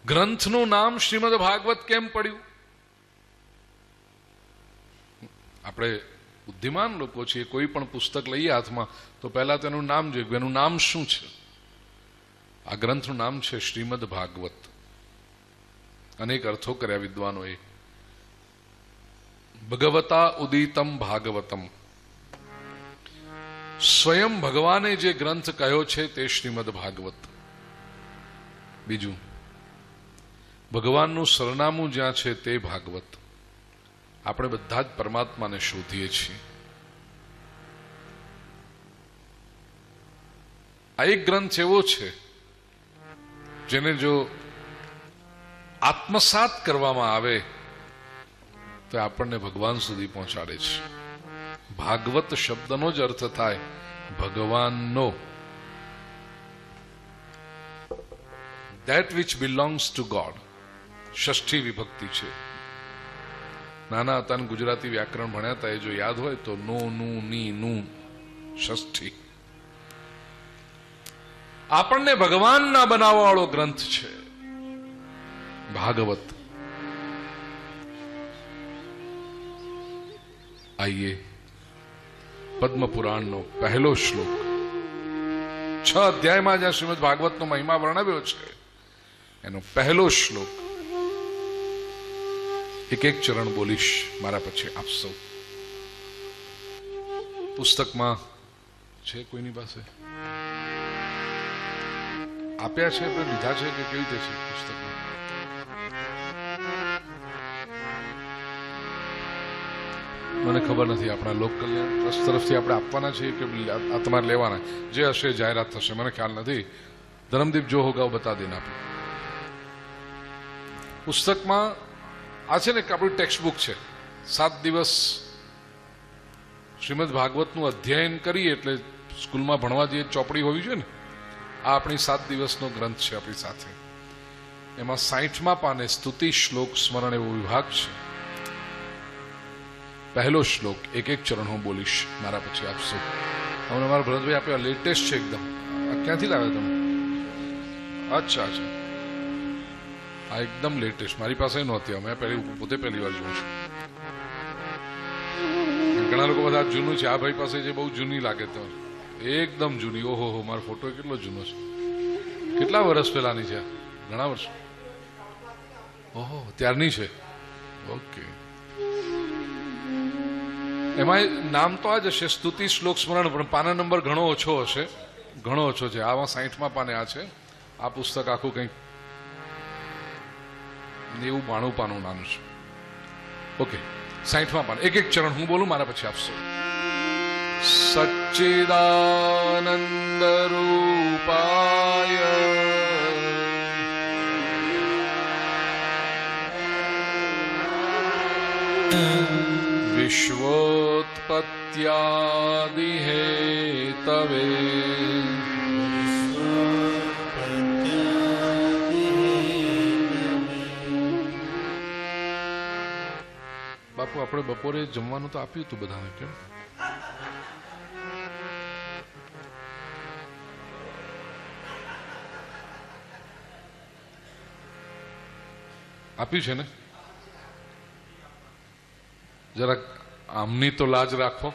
ગ્રંથનું નામ શ્રીમદ ભાગવત કેમ પડ્યું? આપણે બુદ્ધિમાન લોકો છીએ, કોઈ પણ પુસ્તક લઈએ હાથમાં તો પહેલા તેનું નામ જોઈએ, એનું નામ શું છે. આ ગ્રંથનું નામ છે શ્રીમદ ભાગવત. અનેક અર્થો કર્યા વિદ્વાનોએ. ભગવતા ઉદિતમ ભાગવતમ, સ્વયં ભગવાને જે ગ્રંથ કહ્યો છે તે શ્રીમદ ભાગવત. બીજું, ભગવાનનું સરનામું જ્યાં છે તે ભાગવત. આપણે બધા જ પરમાત્માને શોધીએ છીએ. આ એક ગ્રંથ એવો છે જેને જો આત્મસાત કરવામાં આવે તો આપણને ભગવાન સુધી પહોંચાડે છે. ભાગવત શબ્દનો જ અર્થ થાય ભગવાનનો. That which belongs to God. ષષ્ઠી વિભક્તિ છે. નાના હતા ને ગુજરાતી વ્યાકરણ ભણ્યા હતા, એ જો યાદ હોય તો નો, નું, ની, નું, ષષ્ઠી. આપણને ભગવાનના બનાવવા વાળો ગ્રંથ છે ભાગવત. આઈએ પદ્મ પુરાણનો પહેલો શ્લોક, 6 અધ્યાયમાં જ્યાં શ્રીમદ ભાગવતનો મહિમા વર્ણવ્યો છે, એનો પહેલો શ્લોક. એક ચરણ બોલીશ મારા પછી આપ સૌ. પુસ્તકમાં છે કોઈની પાસે? આપ્યા છે, આપણે લીધા છે કે કેવી રીતે છે પુસ્તકમાં? મને ખબર નથી. આપણા લોક કલ્યાણ ટ્રસ્ટ તરફથી આપણે આપવાના છીએ કે આ તમારે લેવાના? જે હશે જાહેરાત થશે, મને ખ્યાલ નથી. ધર્મદીપ જો હોગા બતા દેના. આપણે પુસ્તકમાં આ છે ને કે આપણું ટેક્સ્ટ બુક છે. 7 દિવસ શ્રીમદ ભાગવતનું અધ્યયન કરીએ એટલે સ્કૂલમાં ભણવા જઈએ ચોપડી હોવી જોઈએ ને. આ આપણી 7 દિવસનો ગ્રંથ છે આપણી સાથે. એમાં 60મા પાને સ્તુતિ શ્લોક સ્મરણ એવો વિભાગ છે. પહેલો શ્લોક એક એક ચરણ હું બોલીશ, મારા પછી આપશો. અમને મારા ભરતભાઈ આપ્યા, લેટેસ્ટ છે એકદમ. આ ક્યાંથી લાવ્યા તમે? અચ્છા અચ્છા, આ એકદમ લેટેસ્ટ, મારી પાસે નહોતી. મેં પોતે પહેલી વાર જોઉં છું. ઘણા લોકો બધા જૂનું છે, આ ભાઈ પાસે જે બહુ જૂની લાગે તો એકદમ જૂની. ઓહો હો, મારો ફોટો કેટલો જૂનો છે. કેટલા વર્ષ પહેલાની છે? ઘણા વર્ષ. ઓહો, ત્યારની છે. ઓકે. એમાં નામ તો આ જ હશે, સ્તુતિ શ્લોક સ્મરણ, પણ પાના નંબર ઘણો ઓછો હશે. ઘણો ઓછો છે. આમાં 60મા પાને આ છે. આ પુસ્તક આખું કંઈક 90-92 પાનું નાનું છે. ઓકે, 60મા પાન. એક એક ચરણ હું બોલું, મારા પછી આપશો. સચ્ચિદાનંદ રૂપાય વિશ્વોત્પત્યાદિ હેતવે બાપુ, આપણે બપોરે જમવાનું તો આપ્યું હતું બધાને, કેમ? આપ્યું છે ને? જરાક આમની તો લાજ રાખો.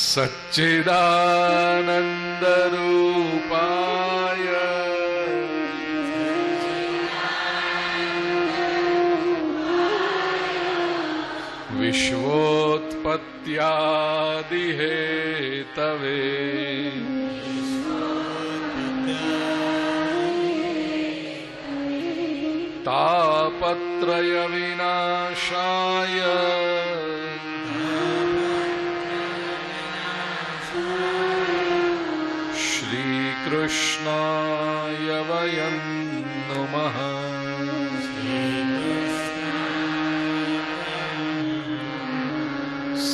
સચ્ચિદાનંદ રૂપાય વિશ્વોત્પત્યાદિ હેતવે તાપત્રય વિનાશાય શ્રી કૃષ્ણાય વયં નમઃ.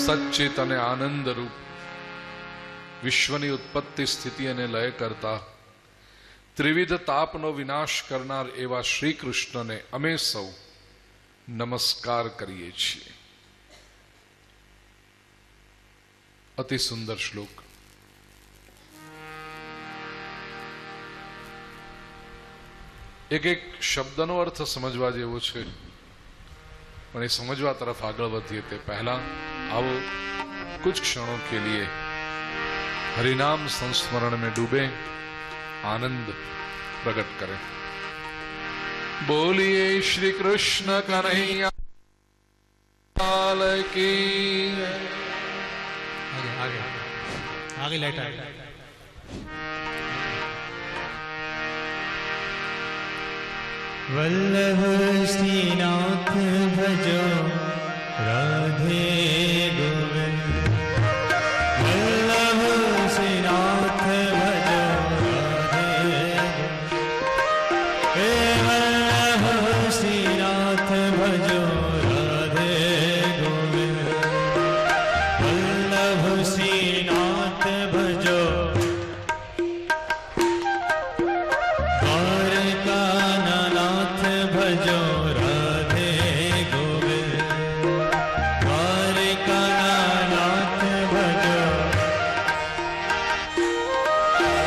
સચ્ચિત અને આનંદ રૂપ વિશ્વની ઉત્પત્તિ, સ્થિતિ અને લય કરતા, ત્રિવિધ તાપનો વિનાશ કરનાર એવા શ્રી કૃષ્ણને અમે સૌ નમસ્કાર કરીએ છીએ. અતિ સુંદર શ્લોક. એક એક શબ્દનો અર્થ સમજવા જેવો છે, પણ એ સમજવા તરફ આગળ વધીએ તે પહેલા आओ कुछ क्षणों के लिए हरिनाम संस्मरण में डूबे, आनंद प्रकट करें. बोलिए श्री कृष्ण कन्हैया लाल की. आगे लाइट वल्लभ श्रीनाथ भजो राधे गोविंद. वल्लभ श्रीनाथ भजो राधे गोविंद. वल्लभ श्रीनाथ भजो राधे गोविंद. वल्लभ श्रीनाथ भजो द्वारकानाथ भजो राधे गोविंद. द्वारकानाथ भजो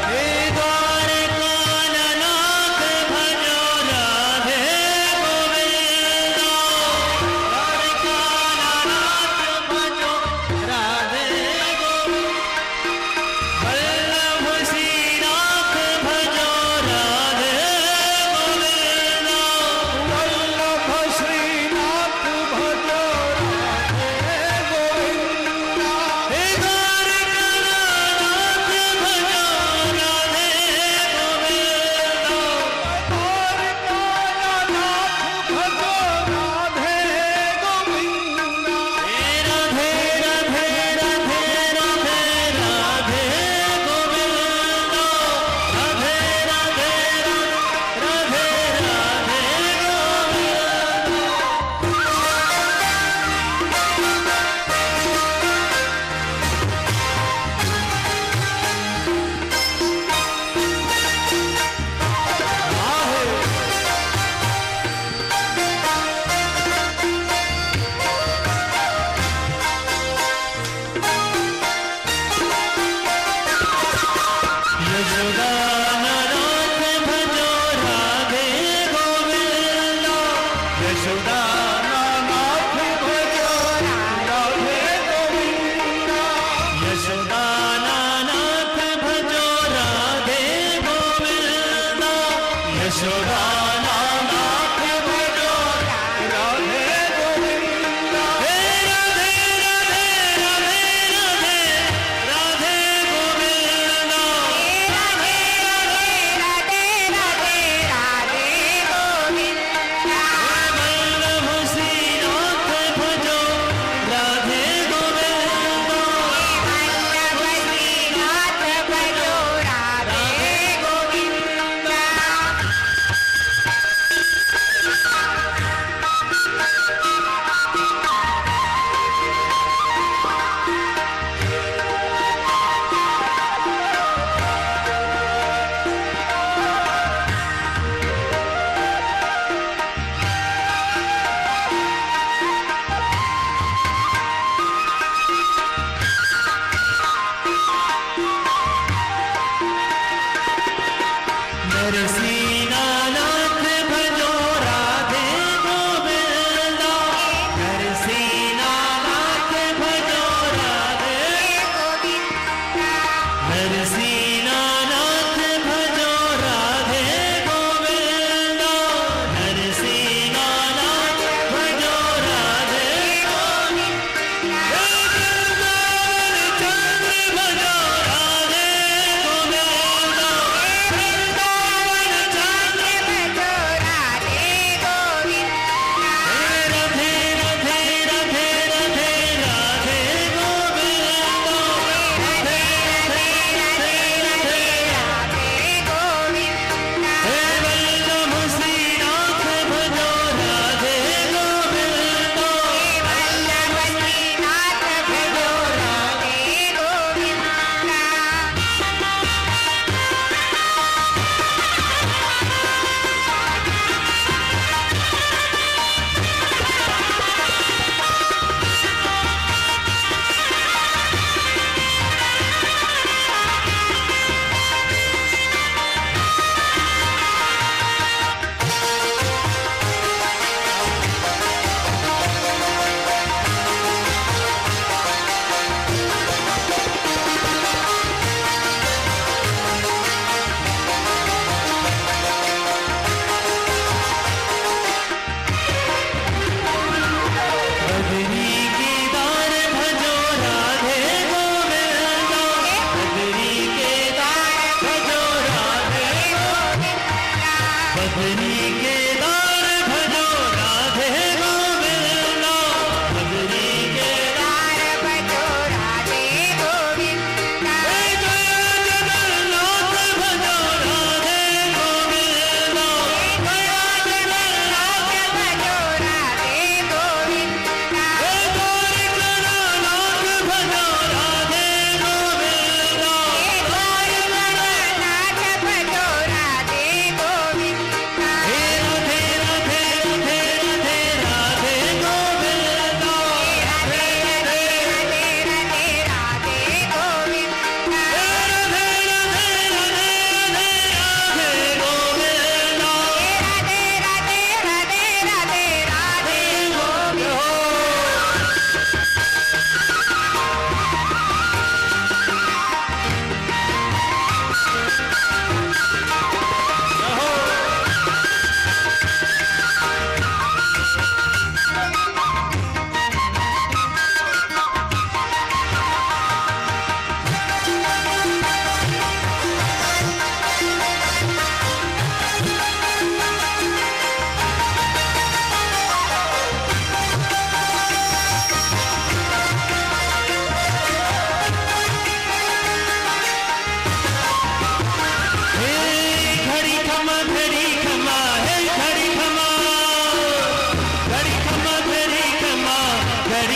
हे द्वारकानाथ भजो राधे गोविंद.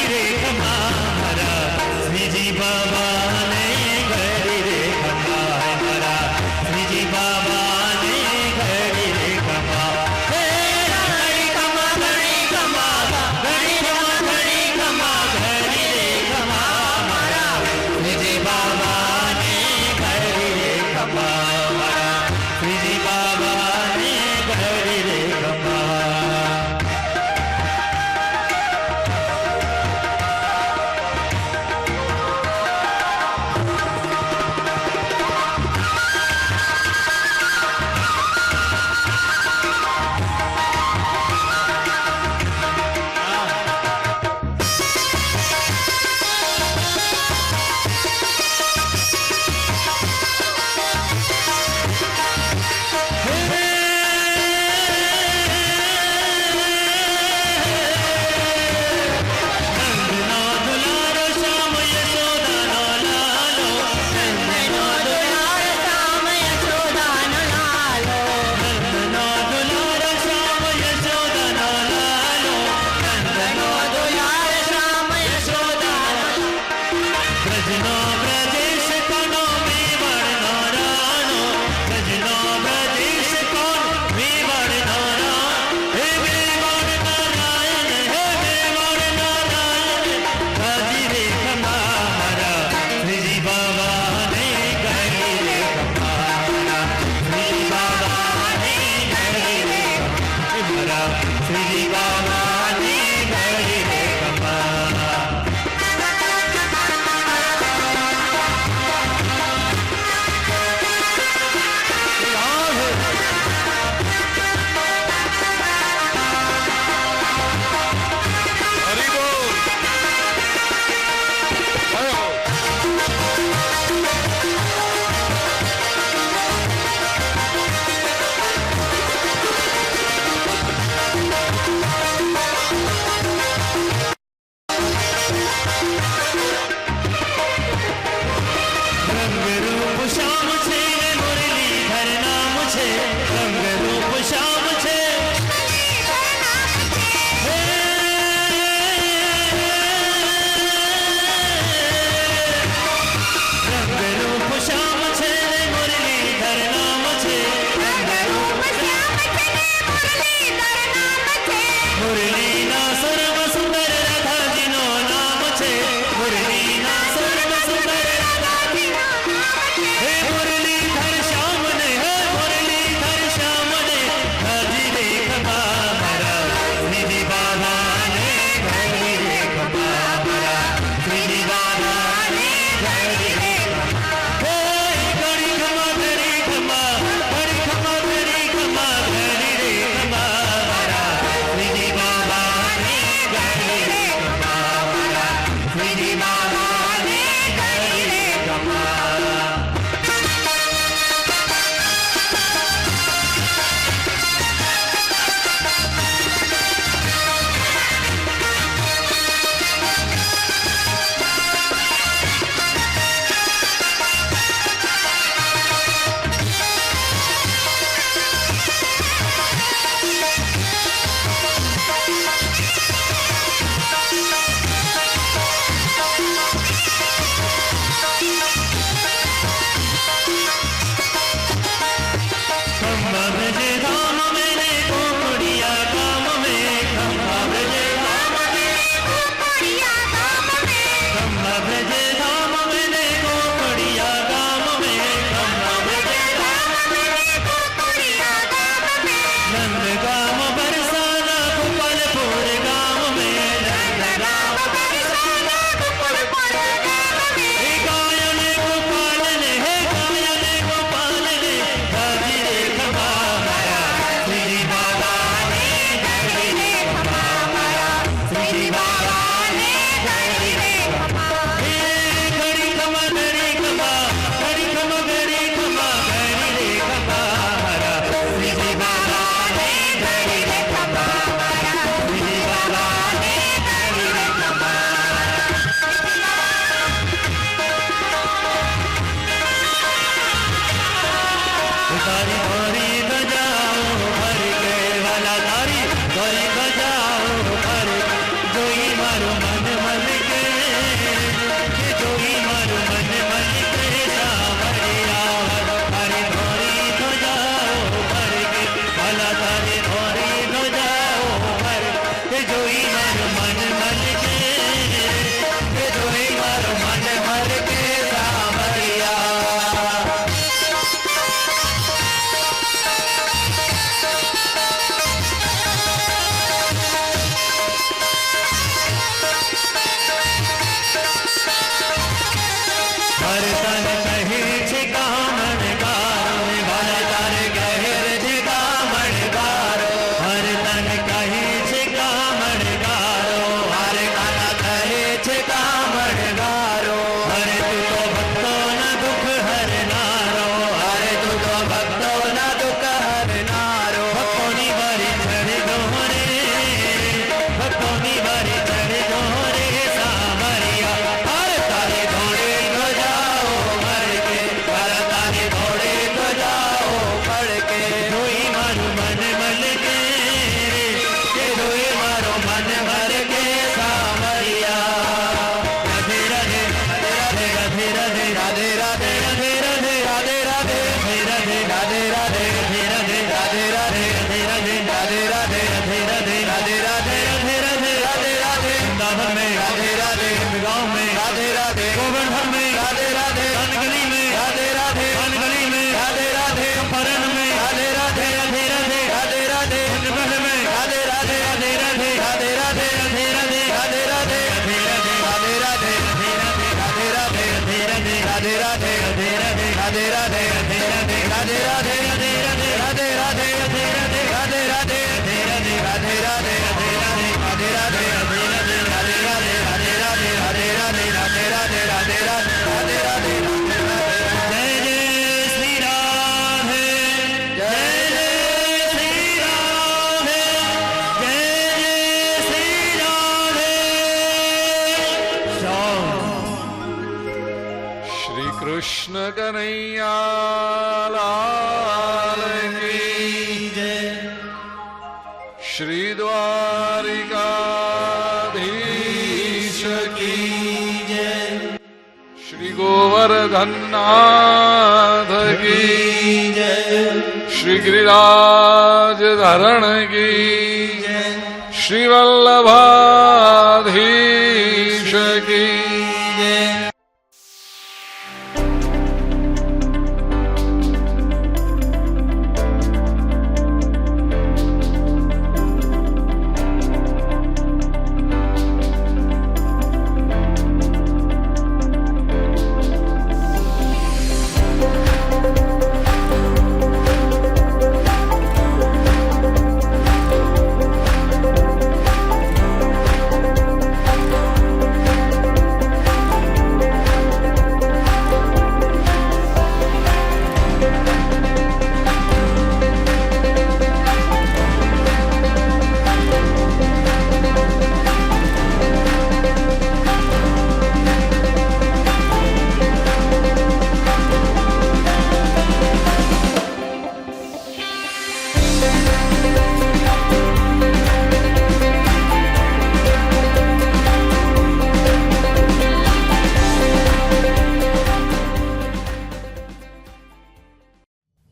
રે ખમા મારા શ્રીજી બાબાને ઘડી રે ખમા મારા શ્રીજી બાબાને ઘડી રે ખમા હે ઘડી ખમા ઘડી ખમા ઘડી ખમા ઘડી ખમા ઘડી રે ખમા મારા શ્રીજી બાબાને ઘડી રે ખમા મારા શ્રીજી બાબાને ઘડી રે ખમા राधे राधे राधे राधे राधे राधे राधे राधे राधे राधे राधे राधे राधे राधे राधे राधे राधे राधे राधे कृष्ण कन्हैया लाल की जय। श्री द्वारिकाधीश की जय। श्री गोवर्धन नाथ की जय। श्री गिरिराज धरण की जय। श्री वल्लभाधीश की जय।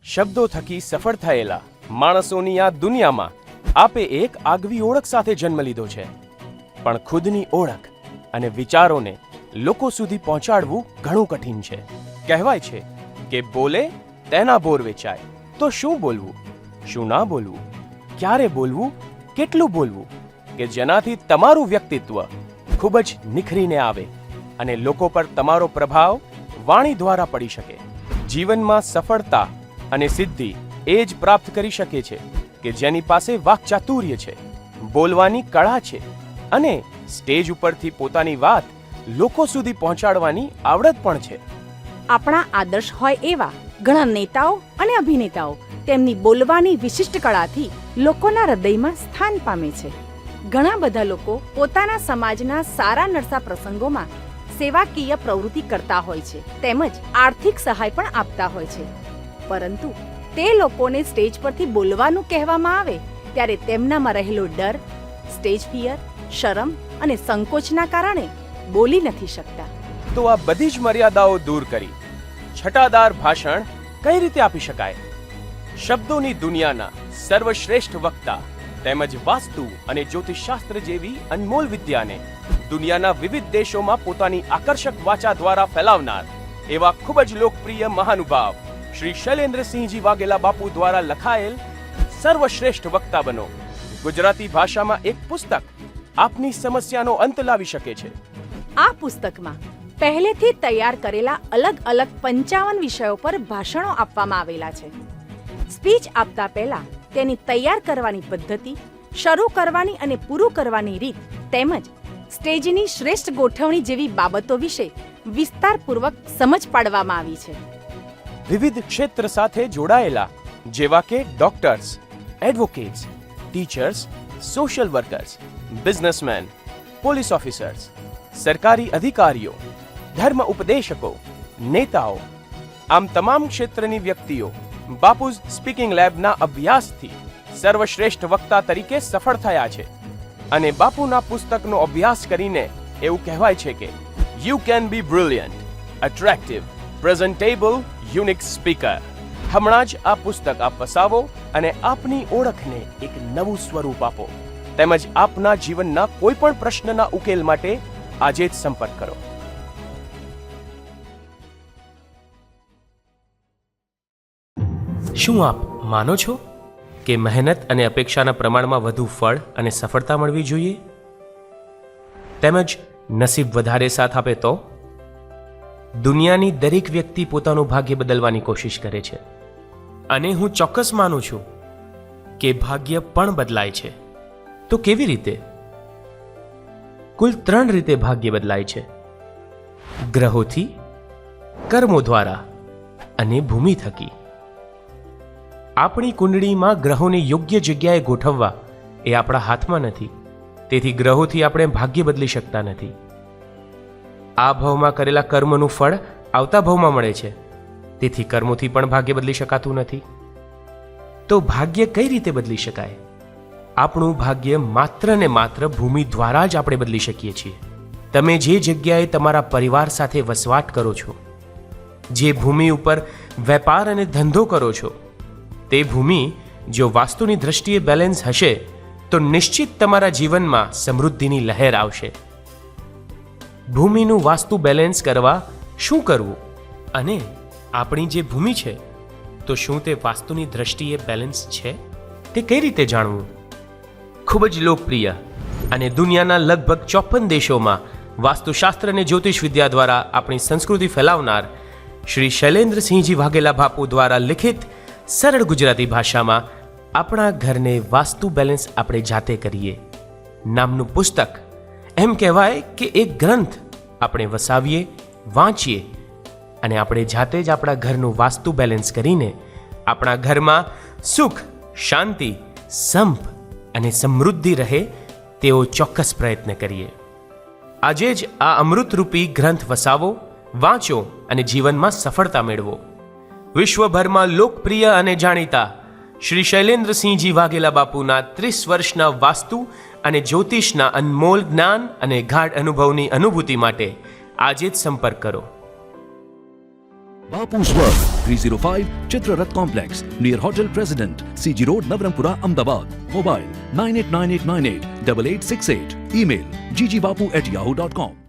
શબ્દો થકી સફળ થયેલા માણસોની આ દુનિયામાં આપે એક આગવી ઓળખ સાથે જન્મ લીધો છે, પણ ખુદની ઓળખ અને વિચારોને લોકો સુધી પહોંચાડવું ઘણું કઠિન છે. કહેવાય છે કે બોલે તેના બોર વેચાય. તો શું બોલવું, શું ના બોલવું, ક્યારે બોલવું, કેટલું બોલવું કે જેનાથી તમારું વ્યક્તિત્વ ખૂબ જ નિખરીને આવે અને લોકો પર તમારો પ્રભાવ વાણી દ્વારા પડી શકે. જીવનમાં સફળતા અને સિદ્ધિ એ જ પ્રાપ્ત કરી શકે છે કે જેની પાસે વાક્ચાતુર્ય છે, બોલવાની કળા છે અને સ્ટેજ ઉપરથી પોતાની વાત લોકો સુધી પહોંચાડવાની આવડત પણ છે. આપણા આદર્શ હોય એવા ઘણા નેતાઓ અને અભિનેતાઓ તેમની બોલવાની વિશિષ્ટ કળાથી લોકોના હૃદયમાં સ્થાન પામે છે. ઘણા બધા લોકો પોતાના સમાજના સારા નરસા પ્રસંગોમાં સેવાકીય પ્રવૃત્તિ કરતા હોય છે તેમજ આર્થિક સહાય પણ આપતા હોય છે, પરંતુ તે લોકોને સ્ટેજ પરથી બોલવાનું કહેવામાં આવે ત્યારે તેમનામાં રહેલો ડર, સ્ટેજ ફિયર, શરમ અને સંકોચના કારણે બોલી નથી શકતા. તો આ બધી જ મર્યાદાઓ દૂર કરી છટાદાર ભાષણ કઈ રીતે આપી શકાય? શબ્દોની દુનિયાના સર્વશ્રેષ્ઠ વક્તા તેમજ વાસ્તુ અને જ્યોતિષશાસ્ત્ર જેવી અનમોલ વિદ્યાને દુનિયાના વિવિધ દેશોમાં પોતાની આકર્ષક વાચા દ્વારા ફેલાવનાર એવા ખૂબ જ લોકપ્રિય મહાનુભાવ શ્રી શૈલેન્દ્રસિંહજી વાઘેલા બાપુ દ્વારા લખાયેલ સર્વશ્રેષ્ઠ વક્તા બનો ગુજરાતી ભાષામાં એક પુસ્તક આપની સમસ્યાનો અંત લાવી શકે છે. આ પુસ્તકમાં પહેલેથી તૈયાર કરેલા અલગ અલગ 55 વિષયો પર ભાષણો આપવામાં આવેલા છે. સ્પીચ આપતા પહેલા તેની તૈયાર કરવાની પદ્ધતિ, શરૂ કરવાની અને પૂરું કરવાની રીત તેમજ સ્ટેજની શ્રેષ્ઠ ગોઠવણી જેવી બાબતો વિશે વિસ્તારપૂર્વક સમજ પાડવામાં આવી છે. વિવિધ ક્ષેત્ર સાથે જોડાયેલા જેવા કે doctors, advocates, teachers, social workers, businessman, police officers, સરકારી અધિકારીઓ, ધર્મ ઉપદેશકો, નેતાઓ, આમ તમામ ક્ષેત્રની વ્યક્તિઓ બાપુઝ સ્પીકિંગ લેબના અભ્યાસથી સર્વશ્રેષ્ઠ વક્તા તરીકે સફળ થયા છે. અને બાપુના પુસ્તકનો અભ્યાસ કરીને એવું કહેવાય છે કે you can be brilliant, attractive, presentable, unique speaker. હમણાં જ આ પુસ્તક આપ વસાવો અને આપની ઓળખને એક નવું સ્વરૂપ આપો. તેમજ આપના જીવનના કોઈ પણ પ્રશ્નના ઉકેલ માટે આજે જ સંપર્ક કરો. શું આપ માનો છો કે મહેનત અને અપેક્ષાના પ્રમાણમાં વધુ ફળ અને સફળતા મળવી જોઈએ? તેમજ નસીબ વધારે સાથ આપે તો? દુનિયાની દરેક વ્યક્તિ પોતાનું ભાગ્ય બદલવાની કોશિશ કરે છે, અને હું ચોક્કસ માનું છું કે ભાગ્ય પણ બદલાય છે. તો કેવી રીતે? કુલ 3 રીતે ભાગ્ય બદલાય છે: ગ્રહોથી, કર્મો દ્વારા અને ભૂમિ થકી. આપણી કુંડળીમાં ગ્રહોને યોગ્ય જગ્યાએ ગોઠવવા એ આપણા હાથમાં નથી. તેથી ગ્રહોથી આપણે ભાગ્ય બદલી શકતા નથી. આ ભાવમાં કરેલા કર્મનું ફળ આવતા ભાવમાં મળે છે. તેથી કર્મોથી પણ ભાગ્ય બદલી શકાતું નથી. તો ભાગ્ય કઈ રીતે બદલી શકાય? આપણું ભાગ્ય માત્ર ને માત્ર ભૂમિ દ્વારા જ આપણે બદલી શકીએ છીએ. તમે જે જગ્યાએ તમારા પરિવાર સાથે વસવાટ કરો છો, જે ભૂમિ ઉપર વેપાર અને ધંધો કરો છો, તે ભૂમિ જો વાસ્તુની દ્રષ્ટિએ બેલેન્સ હશે તો નિશ્ચિત તમારા જીવનમાં સમૃદ્ધિની લહેર આવશે. ભૂમિનું વાસ્તુ બેલેન્સ કરવા શું કરવું? અને આપણી જે ભૂમિ છે તો શું તે વાસ્તુની દ્રષ્ટિએ બેલેન્સ છે? તે કઈ રીતે જાણવું? ખૂબ જ લોકપ્રિય અને દુનિયાના લગભગ 54 દેશોમાં વાસ્તુશાસ્ત્ર અને જ્યોતિષ વિદ્યા દ્વારા આપણી સંસ્કૃતિ ફેલાવનાર શ્રી શૈલેન્દ્રસિંહજી વાઘેલા બાપુ દ્વારા લિખિત સરળ ગુજરાતી ભાષામાં આપણા ઘરને વાસ્તુ બેલેન્સ આપણે જાતે કરીએ નામનું પુસ્તક, એમ કહેવાય કે એક ગ્રંથ આપણે વસાવીએ, વાંચીએ અને આપણે જાતે જ આપણા ઘરનું વાસ્તુ બેલેન્સ કરીને આપણા ઘરમાં સુખ, શાંતિ, સંપ અને સમૃદ્ધિ રહે તેવો ચોક્કસ પ્રયત્ન કરીએ. આજે જ આ અમૃતરૂપી ગ્રંથ વસાવો, વાંચો અને જીવનમાં સફળતા મેળવો. વિશ્વભરમાં લોકપ્રિય અને જાણીતા શ્રી શૈલેન્દ્રસિંહજી વાઘેલા બાપુના 30 વર્ષના વાસ્તુ અને જ્યોતિષના અનમોલ જ્ઞાન અને ગાઢ અનુભવની અનુભૂતિ માટે આજે જ સંપર્ક કરો. Bapu's World, 305 Chitrarath Complex, near Hotel President, CG Road, Navarampura, Ahmedabad. Mobile 989898 8868. Email ggbapu@yahoo.com.